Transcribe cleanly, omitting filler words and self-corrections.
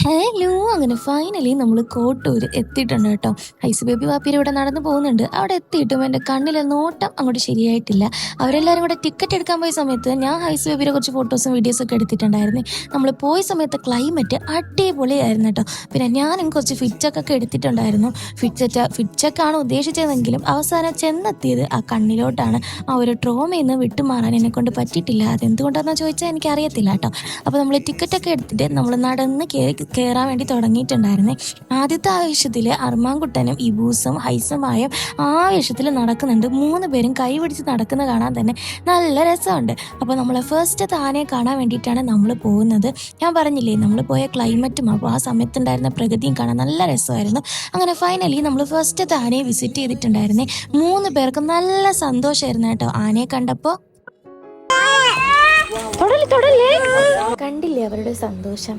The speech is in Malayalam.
ഹലോ, അങ്ങനെ ഫൈനലി നമ്മൾ കോട്ടൂർ എത്തിയിട്ടുണ്ട് കേട്ടോ. ഐസ് ബേബി വാപ്പിയുടെ ഇവിടെ നടന്നു പോകുന്നുണ്ട്. അവിടെ എത്തിയിട്ടും എൻ്റെ കണ്ണിലെ നോട്ടം അങ്ങോട്ട് ശരിയായിട്ടില്ല. അവരെല്ലാവരും കൂടെ ടിക്കറ്റ് എടുക്കാൻ പോയ സമയത്ത് ഞാൻ ഐസ് ബേബിയുടെ കുറച്ച് ഫോട്ടോസും വീഡിയോസൊക്കെ എടുത്തിട്ടുണ്ടായിരുന്നു. നമ്മൾ പോയ സമയത്ത് ക്ലൈമറ്റ് അടിപൊളിയായിരുന്നു കേട്ടോ. പിന്നെ ഞാനും കുറച്ച് ഫിറ്റൊക്കെ എടുത്തിട്ടുണ്ടായിരുന്നു. ഫിറ്റൊക്കെയാണ് ഉദ്ദേശിച്ചതെങ്കിലും അവസാനം ചെന്നെത്തിയത് ആ കണ്ണിലോട്ടാണ്. ആ ഒരു ട്രോമയിൽ നിന്ന് വിട്ടുമാറാൻ എന്നെ കൊണ്ട് പറ്റിയിട്ടില്ല. അതെന്തുകൊണ്ടാണെന്ന് ചോദിച്ചാൽ എനിക്കറിയത്തില്ല കേട്ടോ. അപ്പോൾ നമ്മൾ ടിക്കറ്റൊക്കെ എടുത്തിട്ട് നമ്മൾ നടന്ന് കയറാൻ വേണ്ടി തുടങ്ങിയിട്ടുണ്ടായിരുന്നേ. ആദ്യത്തെ ആവേശത്തിൽ അർമാൻകുട്ടനും ഇബൂസും ഹൈസമായും ആവേശത്തിൽ നടക്കുന്നുണ്ട്. 3 പേരും കൈപിടിച്ച് നടക്കുന്ന കാണാൻ തന്നെ നല്ല രസമുണ്ട്. അപ്പോൾ നമ്മൾ ഫസ്റ്റ് ആനയെ കാണാൻ വേണ്ടിയിട്ടാണ് നമ്മൾ പോകുന്നത്. ഞാൻ പറഞ്ഞില്ലേ, നമ്മൾ പോയ ക്ലൈമറ്റും അപ്പോൾ ആ സമയത്തുണ്ടായിരുന്ന പ്രകൃതിയും കാണാൻ നല്ല രസമായിരുന്നു. അങ്ങനെ ഫൈനലി നമ്മൾ ഫസ്റ്റ് ആനയെ വിസിറ്റ് ചെയ്തിട്ടുണ്ടായിരുന്നേ. 3 പേർക്കും നല്ല സന്തോഷമായിരുന്നു കേട്ടോ ആനയെ കണ്ടപ്പോൾ. കണ്ടില്ലേ അവരുടെ സന്തോഷം?